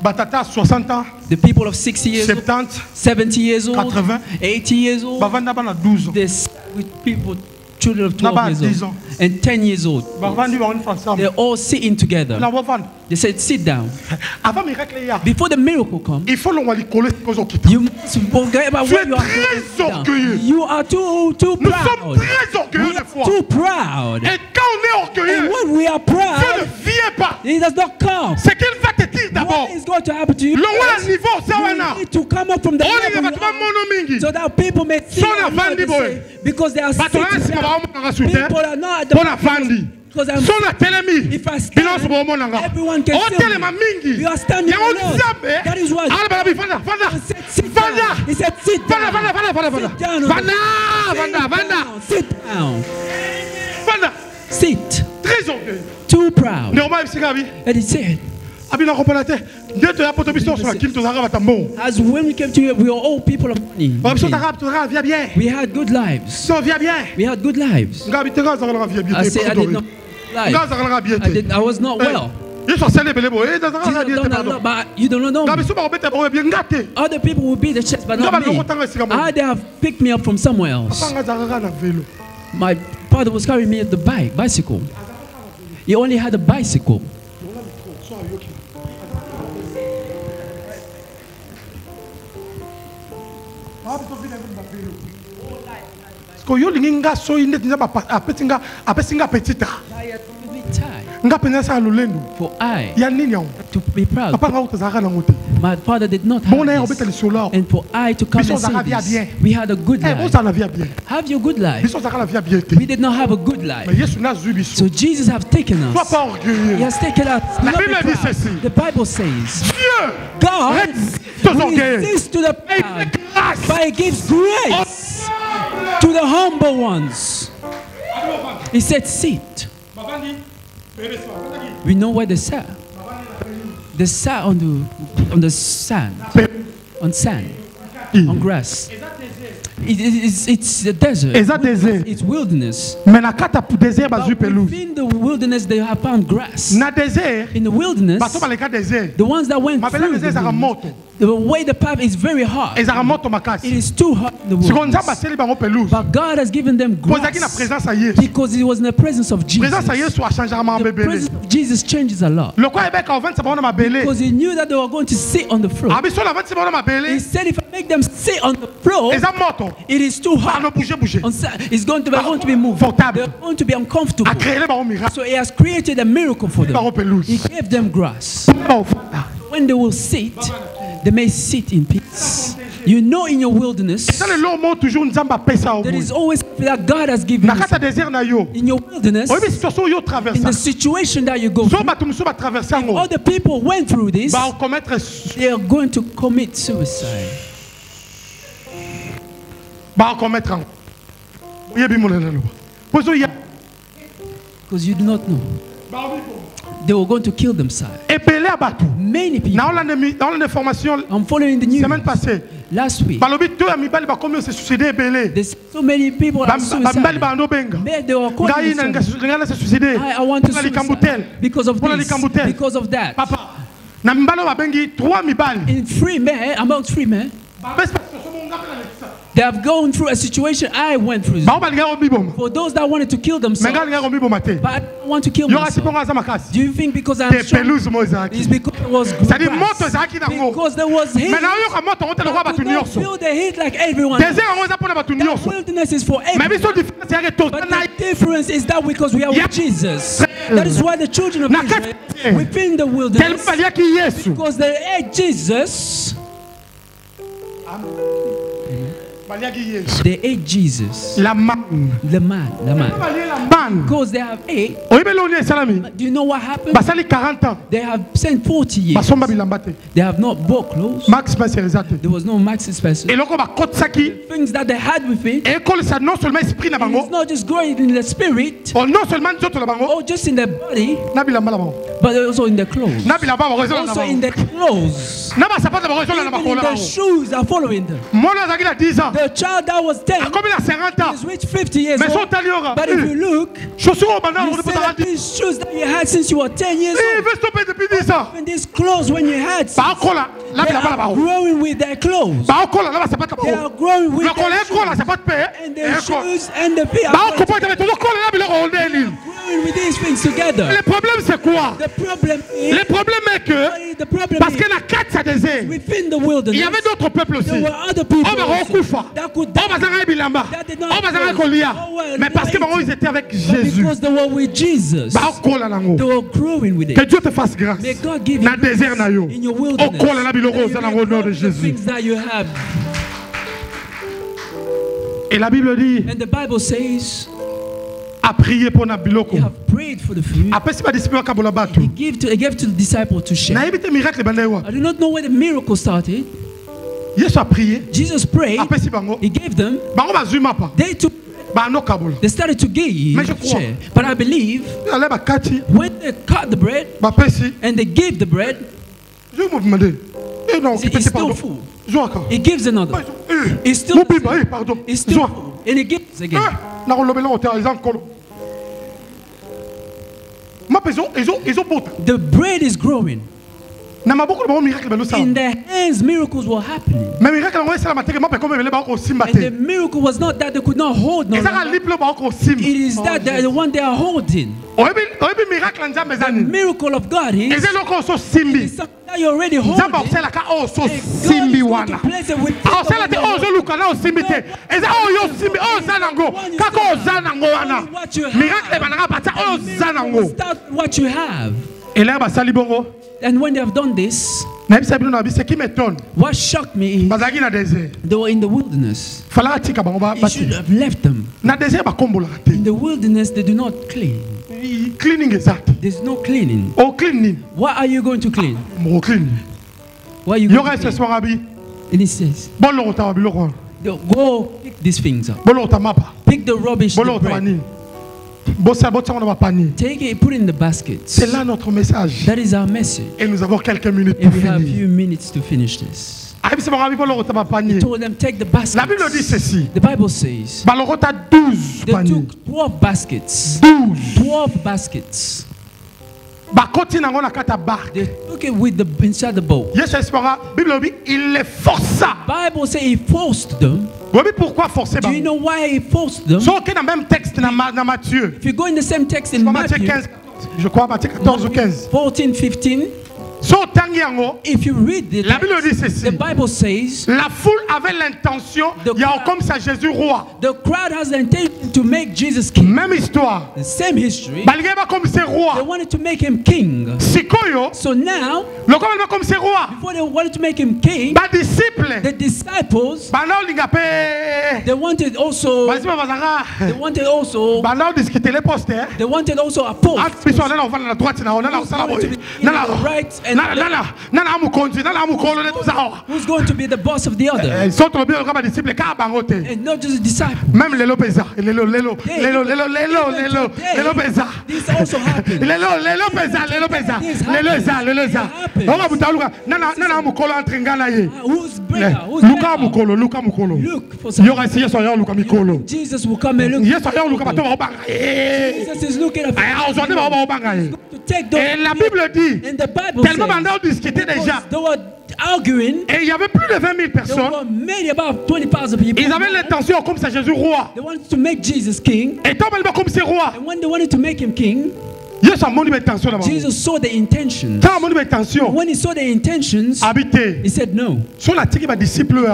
The people of 60 years old, 70 years old, 80 years old, they sit with people, children of 12 years old and 10 years old. They're all sitting together. They said, sit down. Before the miracle comes, you must forget about where you are going. You are too proud. We are too proud. And when we are proud, it does not come. What is going to happen to you? You need to come up from the level so that people may see because they are sitting down. People are not at the back. Because if I stand, everyone can see me. You are standing alone. That is why he said, sit down. He said, sit down. Sit down. Sit down. Sit. Too proud. And he said, as when we came to you, we were all people of money. We had good lives. We had good lives. I said I did not live. I was not well. You don't know me. Other people will be the chest, but not me. They have picked me up from somewhere else. My father was carrying me at the bicycle. He only had a bicycle. For I to be proud. My father did not have this. And for I to come and say this, we had a good life. Have you good life? We did not have a good life. So Jesus has taken us. He has taken us. The Bible says, God resists to the proud, but He gives grace to the humble ones. He said, sit. We know where they sat. They sat on the sand, on grass. It's the desert. It's wilderness. But within the wilderness, they have found grass. In the wilderness, the ones that went through the way the path is very hard. It is too hot in the wilderness. But God has given them grass because it was in the presence of Jesus. The presence of Jesus changes a lot. Because He knew that they were going to sit on the floor. He said, if I make them sit on the floor, it is too hot. It's going to be moved. They're going to be uncomfortable. So He has created a miracle for them. He gave them grass. When they will sit, they may sit in peace. You know, in your wilderness, there is always that God has given you. In your wilderness, in the situation that you go through, if other people went through this, they are going to commit suicide. Because you do not know. They were going to kill themselves. Many people. I'm following the news. Last week, there's so many people that suicide. They were calling I want to suicide because of this, because of that. In 3 men, among 3 men, They have gone through a situation I went through. For those that wanted to kill themselves, but I don't want to kill myself. Do you think because I'm strong? It's because it was grass. Because there was heat. Don't feel the heat like everyone. The wilderness is for everyone. But the difference is that because we are with Jesus. That is why the children of Israel within the wilderness, because they ate Jesus. They ate Jesus. The man. Because they have ate. Do you know what happened? They have spent 40 years. They have not bought clothes. There was no Max Spencer. The things that they had with it. It's not just growing in the spirit. Or just in the body. But also in the clothes. Also in the clothes. Even in the shoes are following them. The child that was 10 is reached 50 years old. But if you look, you see that these shoes that you had since you were 10 years old, and these clothes when you had, they are growing with their clothes. They are growing with their shoes. And their shoes and the feet are growing with these things together. Le problème c'est quoi? The problem is, le problème est que parce que la quête ça désert, within the wilderness, il y avait d'autres peuples aussi. There were other people that could mais parce que ils étaient avec Jésus. Because they were with Jesus. They were growing with it. Que Dieu te fasse grâce. May God give you désert na yo. In your wilderness. Au nom de Jésus. Things that you have. Et la Bible dit. And the Bible says. A prier pour Nabiloko. He have prayed for the food. He gave to the disciple to share. I do not know where the miracle started. Jesus prayed. He gave them. They took. They started to give. Share. But I believe when they cut the bread and they gave the bread, it's still full. He gives another. It's still full. And he gives again. The bread is growing. In their hands, miracles were happening. And the miracle was not that they could not hold. No, it is that the one they are holding. The miracle of God is something that you're already holding. God is going to place it with what you have. And when they have done this, what shocked me is they were in the wilderness. You should have left them. In the wilderness, they do not clean. Cleaning is that. There's no cleaning. Oh, cleaning. What are you going to clean? More clean. What are you going to clean? And he says, go pick these things up. Pick the rubbish. The bread. Take it, put it in the baskets. C'est là notre message. That is our message. Et nous avons quelques minutes pour finir. And we have a few minutes to finish this. He told them, take the baskets. La Bible dit ceci. The Bible says they took 12 baskets. 12 baskets. They took it with the inside the bowl. Yes, il les força. The Bible says he forced them. Do you know why he forced them? If you go in the same text in Matthew 14, 15. If you read it, the Bible says la foule avait l'intention comme ça Jésus roi. The crowd has the intention to make Jesus king. Même histoire. The same history. Comme c'est roi. They wanted to make him king. So now, comme c'est roi. Before they wanted to make him king, the disciples, they wanted also a post. Who's going to be the boss of the other? And not just a disciple. This also happened. Who's bigger? Look. Jesus will come and look. Jesus is looking at Et la Bible dit, and the Bible tellement maintenant discuté déjà. There were arguing. Et il y avait plus de 20 000 personnes. There were maybe about 20,000 people. Ils avaient l'intention comme ça Jésus roi. They wanted to make Jesus king. Et tant comme c'est roi. And when they wanted to make him king, Jesus saw the intentions. When he saw the intentions, he said no. If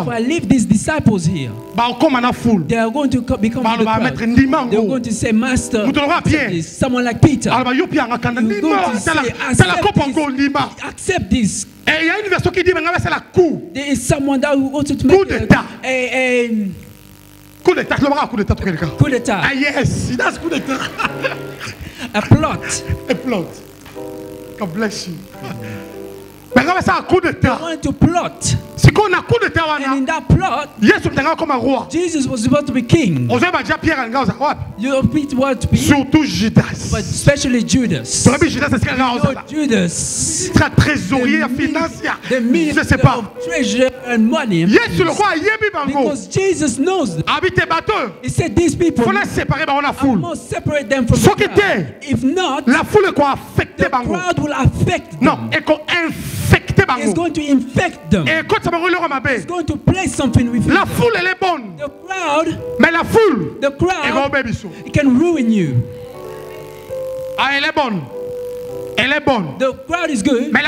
I leave these disciples here, they are going to become the crowd. They are going to say, Master, someone like Peter, you're going to say, accept this. There is someone that wants to make a coup d'état. Coup d'état. Ah yes, that's coup d'état. A plot. A plot. God bless you. They wanted to plot. And in that plot, Jesus was about to be king. You Peter wanted to be, surtout Judas. But especially Judas. Judas. Trésorier financier. Je sais pas. Treasure and money. Because Jesus knows them. He said these people, I must separate them from the crowd. If not, the crowd will affect them. It's going to infect them. It's going to place something with you. The crowd, it can ruin you. The crowd is good, but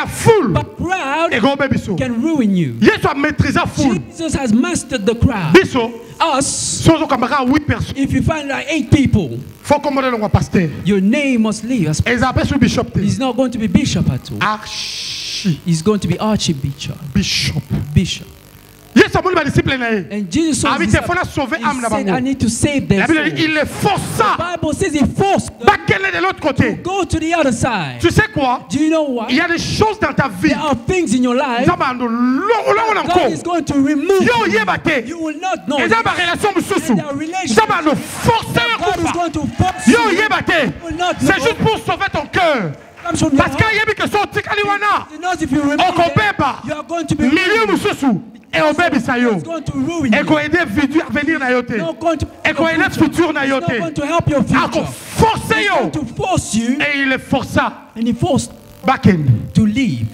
the crowd can ruin you. Jesus has mastered the crowd. Us, if you find like 8 people, your name must leave. He's not going to be bishop at all. He's going to be archbishop. Bishop. And Jesus said, I need to save them. The Bible says he forced them to go to the other side. Tu sais quoi? Do you know what? Il y a des choses dans ta vie. There are things in your life God is going to remove. You will not know. God is going to force you. You will not know. C'est juste pour sauver ton cœur. Parce qu'il y a que son tikaliwana. If you remove them, you are going to be ruined. Et on bébé ça yo. Et qu'on aide futur à venir na yote. Et qu'on aide futur na yote. A qu'on force yo. Et il est força. And he forced Backen to leave.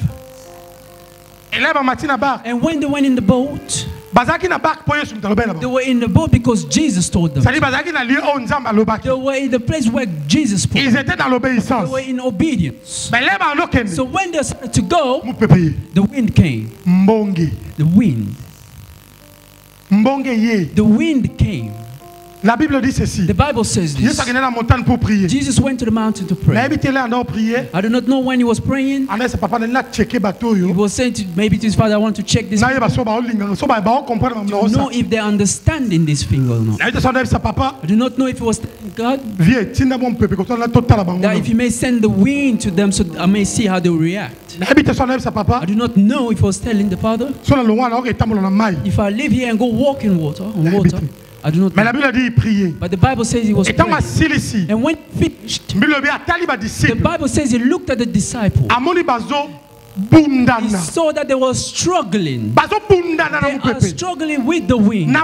Et là ba matina bar. And when they went in the boat, they were in the boat because Jesus told them. They were in the place where Jesus put them. They were in obedience. So when they started to go, the wind came. The wind. The wind came. La Bible dit ceci. The Bible says this. Jesus went to the mountain to pray. I do not know when he was praying. He was saying to, maybe to his father, I want to check this. To know if they are understanding this thing or not. I do not know if he was telling God that if he may send the wind to them so I may see how they will react. I do not know if he was telling the father, if I live here and go walk in water, I do not know. But the Bible says he was praying. And when he finished, the Bible says he looked at the disciples. He saw that they were struggling. They are struggling with the wind.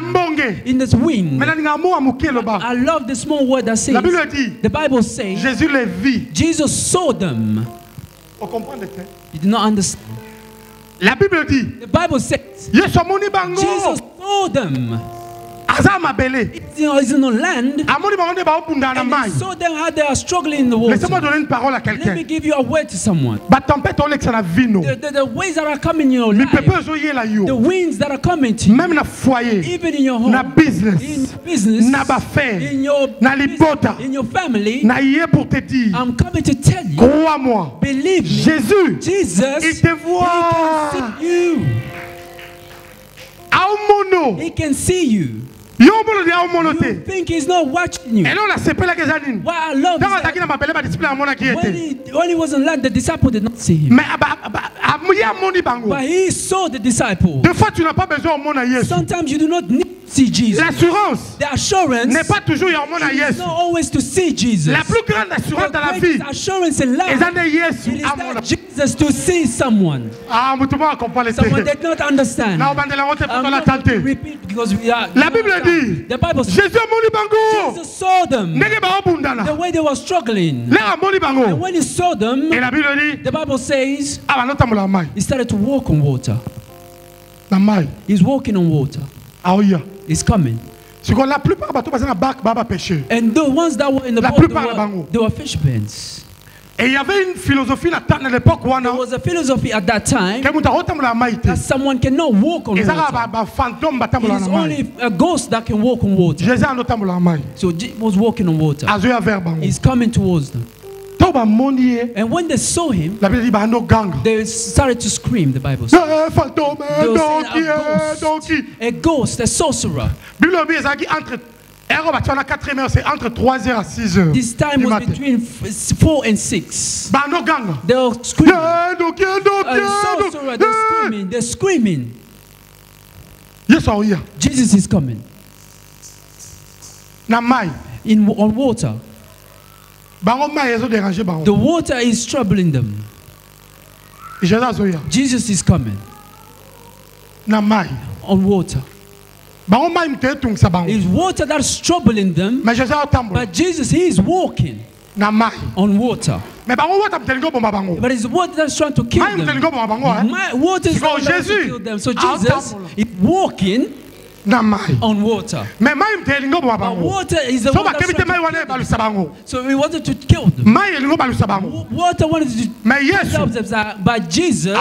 In this wind. I love the small word that says, the Bible says, Jesus saw them. You do not understand. The Bible says, Jesus saw them. He's in the land, and he saw them how they are struggling in the water. Let me give you a word to someone. The ways that are coming in your life, the winds that are coming to you, even in your home, in business, in your family, I'm coming to tell you, believe me, Jesus, he can see you. He can see you. You think he's not watching you. Why I love this. When he was on land, the disciple did not see him. But he saw the disciple. Sometimes you do not need to see Jesus. The assurance is not always to see Jesus. The assurance in life is that Jesus to see someone. Someone did not understand. I'm not going to repeat because we are. The Bible says Jesus saw them the way they were struggling. And when he saw them, the Bible says he started to walk on water. He's walking on water. He's coming. La plupart des and the ones that were in the boat, they were fish pens. Et il y avait une philosophie à l'époque où there was a philosophy at that time that someone cannot walk on water. It is only a ghost that can walk on water. So Jesus was walking on water. He's coming towards them. And when they saw him, they started to scream, the Bible says. A ghost, a sorcerer. Entre 3h à 6h. This time was between 4 and 6. They were screaming. They're screaming. Jesus is coming. On water. The water is troubling them. Jesus is coming. On water. It's water that's troubling them. But Jesus, he is walking on water. But it's water that's trying to kill them. Water is trying to kill them. So Jesus is walking on water. But water is the one that's trying to kill them. So he wanted to kill them. Water wanted to kill them. But Jesus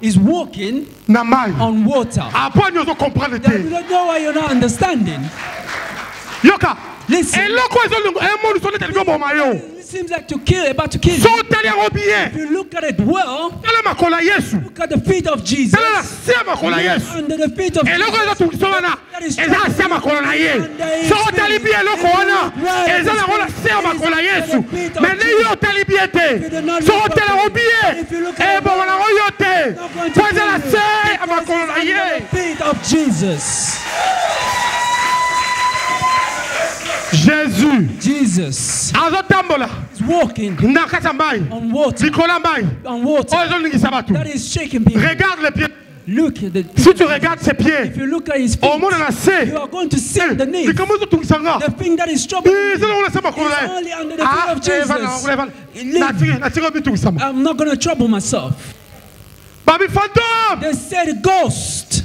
is walking on water. You don't know why you're not understanding. Listen. It seems like about to kill you. If you look at it well, look at the feet of Jesus. Under the feet of Jesus. Feet of Jesus. Jesus is walking on water. That is shaking people. Look at the si tu regardes ses pieds, if you look at his feet, you are going to see the knee. The thing that is troubling you is only under the feet of Jesus. I'm not going to trouble myself. They said ghost.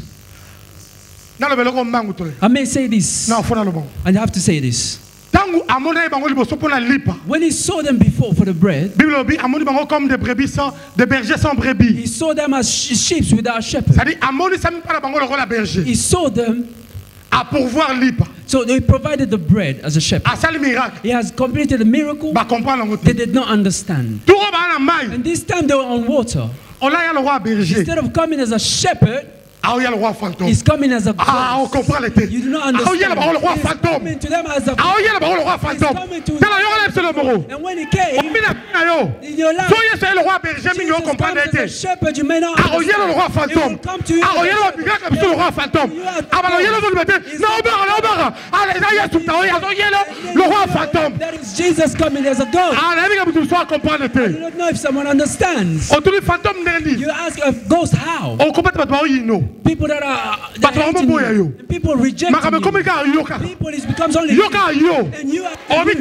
I may say this. And I have to say this. When he saw them before for the bread, he saw them as sheep without shepherd. He saw them so they provided the bread as a shepherd. He has completed a miracle. They did not understand. And this time they were on water. Instead of coming as a shepherd, he's coming as a ghost. You do not understand. He's coming to them as a ghost. He's coming to them. And when he came, in your life, Jesus comes as a shepherd. You may not understand. He will come to you. That is Jesus coming as a ghost. I do not know if someone understands. You ask a ghost how. People that are people reject you. People it becomes only you. And you say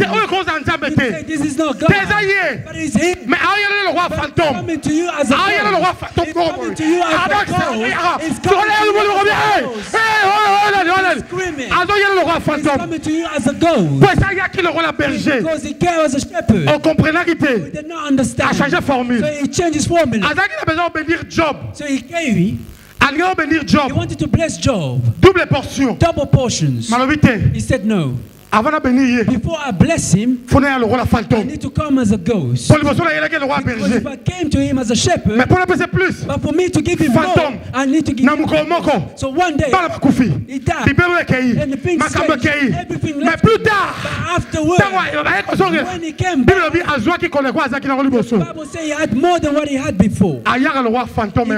this is not God. But it's him. But it's coming to you as a ghost. It's coming to you as a ghost. It's coming to you as a screaming. It's coming to you as a ghost. Because he came as a shepherd. We did not understand. So he changed his formula. So he came. He wanted to bless Job. Double portions. He said no. Before I bless him, I need to come as a ghost. Because if I came to him as a shepherd, but for me to give him more, I need to give him more. So one day, he died. And the things changed. Everything left. But afterwards, when he came back, the Bible says he had more than what he had before. He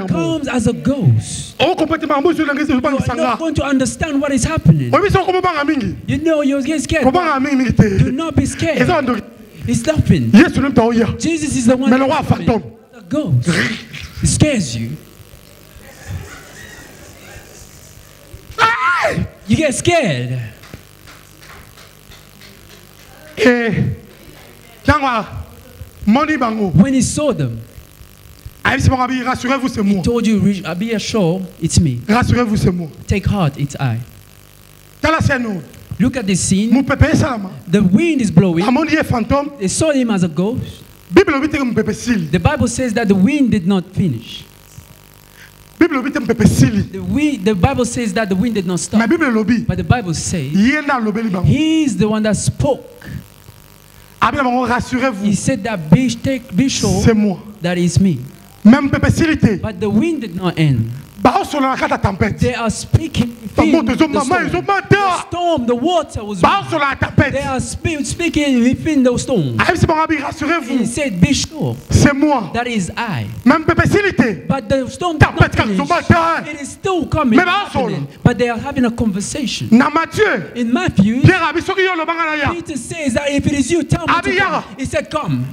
comes as a ghost. You're not going to understand what is happening. You know, you're getting scared. Do not be scared. It's nothing. Jesus is the one that goes. It scares you. You get scared. When he saw them, Rassurez-vous, c'est moi. He told you, be assured, it's me. Rassurez-vous, c'est moi. Take heart, it's I. Look at this scene. The wind is blowing. They saw him as a ghost. The Bible says that the wind did not finish. The Bible says that the wind did not stop. But the Bible says he is the one that spoke. He said that be sure that is me. But the wind did not end. They are speaking within the storm. The water was moving. They are speaking within the storm. He said, be sure that is I. But the storm did not finish. It is still coming, happening. But they are having a conversation. In Matthew, Peter says that if it is you, tell me to come. He said, come.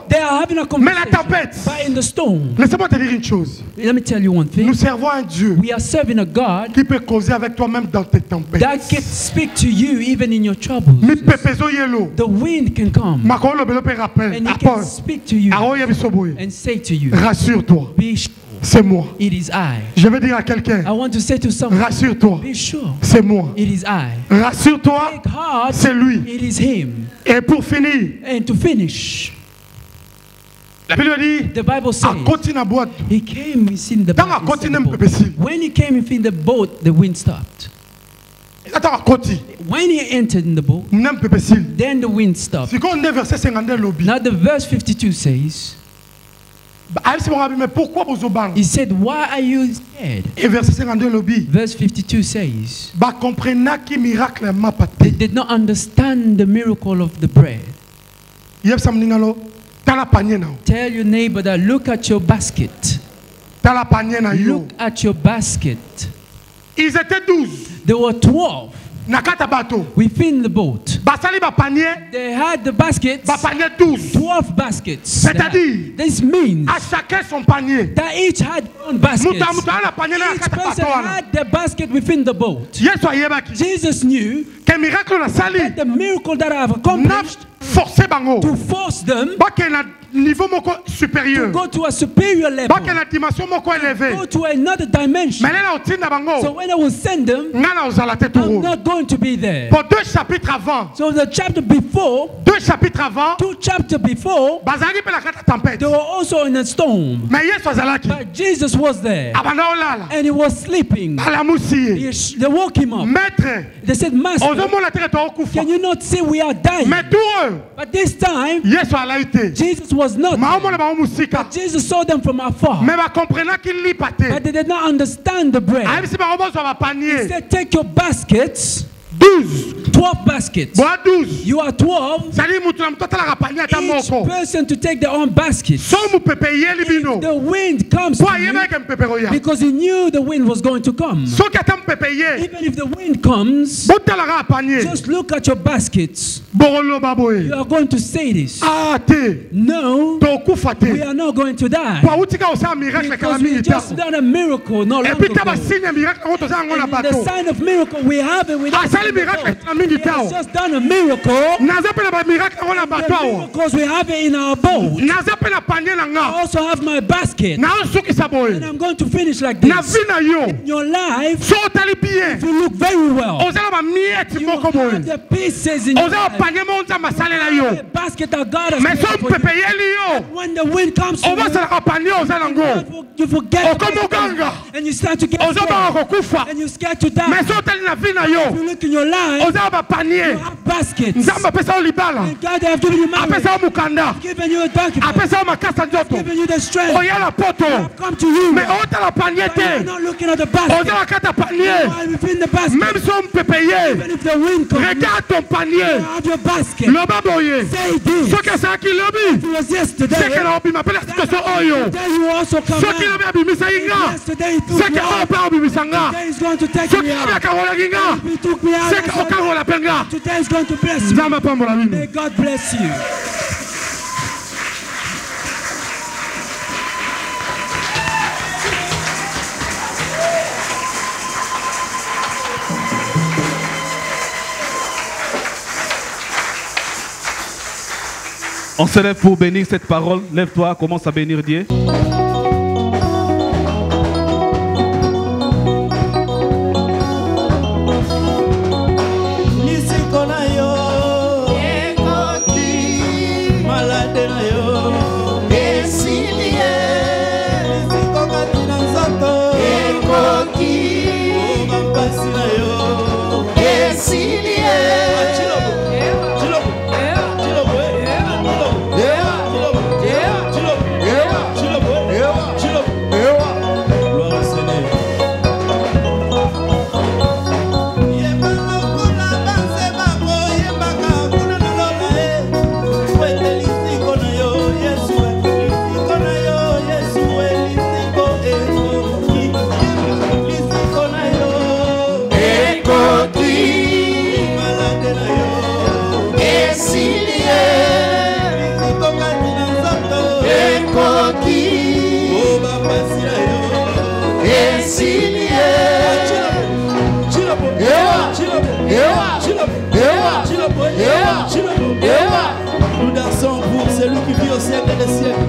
They are having a conversation. But in the storm, laissez-moi te dire une chose. Let me tell you one thing. Nous servons un Dieu we are serving a God qui peut causer avec toi même dans tes tempêtes. That can speak to you even in your troubles. The wind can come and he can speak to you and say to you, rassure-toi, be sure. C'est moi. It is I. Je veux dire à quelqu'un, I want to say to someone, rassure-toi, be sure. C'est moi. It is I. Rassure-toi, c'est lui. It is him. Et pour finir, and to finish, la Bible dit, the Bible says, he came within the boat. When he came within the boat, the wind stopped. When he entered in the boat, then the wind stopped. Now the verse 52 says, he said, why are you scared? Verse 52 says, they did not understand the miracle of the bread. Tell your neighbor that look at your basket. Look at your basket. There were 12 within the boat. They had the baskets, 12 baskets. This means that each had their own basket. Each person had their basket within the boat. Jesus knew that the miracle that I have accomplished to force them to go to a superior level, go to another dimension. So when I will send them, I'm not going to be there. So the chapter before, 2 chapters before, they were also in a storm. But Jesus was there and he was sleeping. They woke him up. They said, Master, can you not see we are dying? But this time, Jesus was not there. Jesus saw them from afar. But they did not understand the bread. He said, take your baskets. 12 baskets. You are 12. Each person to take their own basket. If the wind comes to you, because he knew the wind was going to come. Even if the wind comes, just look at your baskets. You are going to say this. No, we are not going to die. Because we just done a miracle not long ago. And the sign of miracle we have it with us. He has just done a miracle. Because we have it in our boat. I also have my basket. And I'm going to finish like this. In your life, if you look very well, you have the pieces in your life. The basket that God has made for you. And when the wind comes to you forget about it. And you start to get scared. And you're scared to die. If you look in your life, you have baskets. And God has given you money, given you a document, given you the strength. I've come to you. But you're not looking at the basket. You are within the basket. Even if the wind comes, you have your basket. Say this. If it was yesterday, today you also come out. Yesterday he took me out. Today he's going to take me out. If he took me out, today is going to bless you. May God bless you. On se lève pour bénir cette parole. Lève-toi, commence à bénir Dieu. Nous dansons pour celui qui vit au siècle des siècles.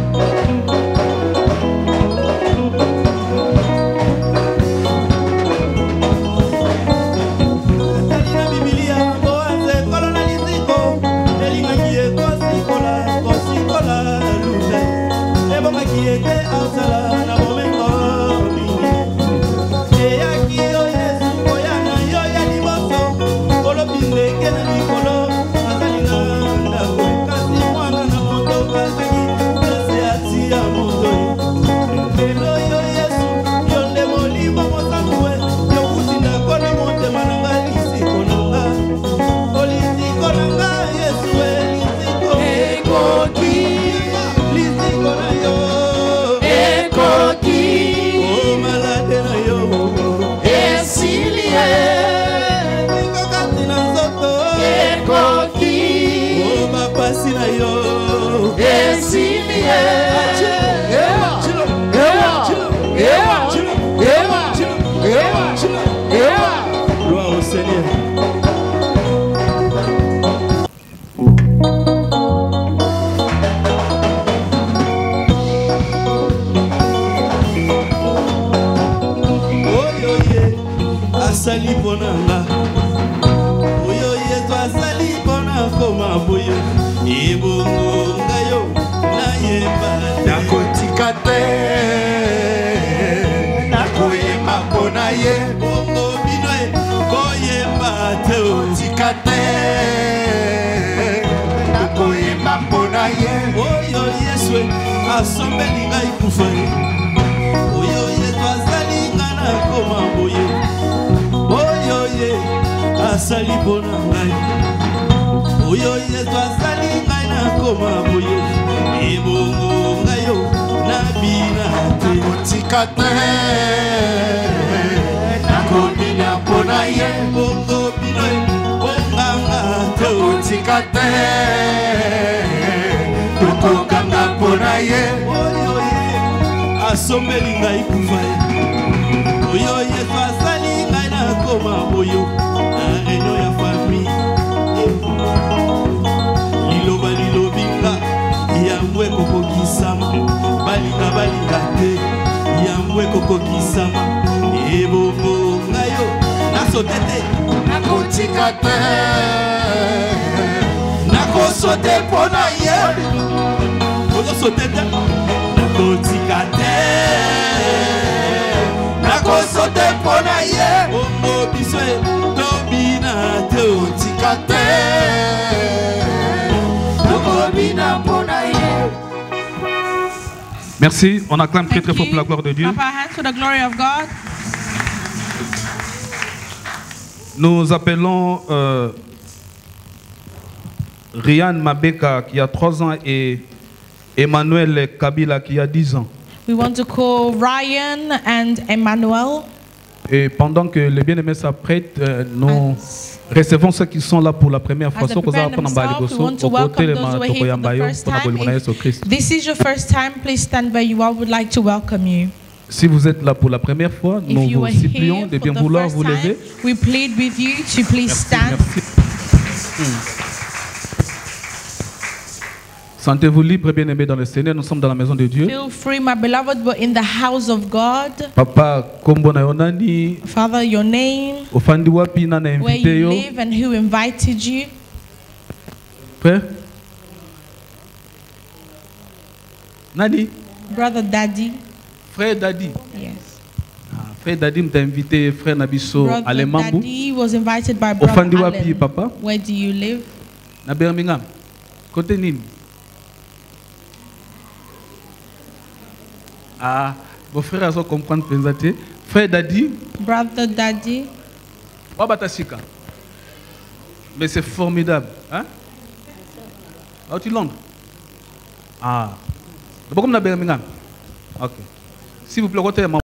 Gloire au Seigneur. Asali bonanga oyo yezo asali bona koma boyo ebongo ngayo na yeba nakotika te nakoyeba bona ye bongo bino koyeba te otika te nakoyeba bona ye oyo yesu asombeli ngai kufa oyo yezo asali ngana koma boyo oyo ye asali bona ngai oyo yesu asali ngai na koma boyo ebongo ngayo na bina te otika te nakomina bona ye bongo bino bonganga te otika te tokokanga bona ye oyo ye asombeli ngai kufa ye oyo yesu asali ngai na koma boyo na réunion ya famille liloba lilobinga yambwe kokokisama balinga balinga te yambwe kokokisama ebongo ngayo nasote te nakotika te nakosote mpona ye ozosote te nakotika te nakosote mpona ye bongo biso tobina te otika te tokobina mpona ye. Merci, on acclame très très fort pour la gloire de Dieu. Nous appelons Ryan Mabeka qui a 3 ans et Emmanuel Kabila qui a 10 ans. We want to call Ryan and Emmanuel. Et pendant que les bien-aimés s'apprêtent, nous recevons ceux qui sont là pour la première fois. This is your first time. Please stand where you are. We would like to welcome you. Si vous êtes là pour la première fois, nous vous supplions de bien vouloir vous lever. We plead with you to please stand. Sentez-vous libre, bien-aimé dans le Seigneur. Nous sommes dans la maison de Dieu. Feel free, my beloved, we're in the house of God. Papa, kombo na yonani. Father, your name. Ofandi wapi na Where invité you yo. live and who invited you. Frère? Nani? Brother Daddy. Frère Daddy. Yes. Frère Daddy m'a invité frère Nabiso à Brother Lemambu. Daddy was invited by Brother Ofandi wapi Allen. papa? Where do you live? Na Birmingham. Côté nini? Ah, vos frères ont comprendre pensaté. Frère Daddy. Brother Daddy. Wabatasika. Mais c'est formidable, hein? Ah, tu Londres? Ah. Pourquoi na Birmingham? Ok. S'il vous plaît, côté maman.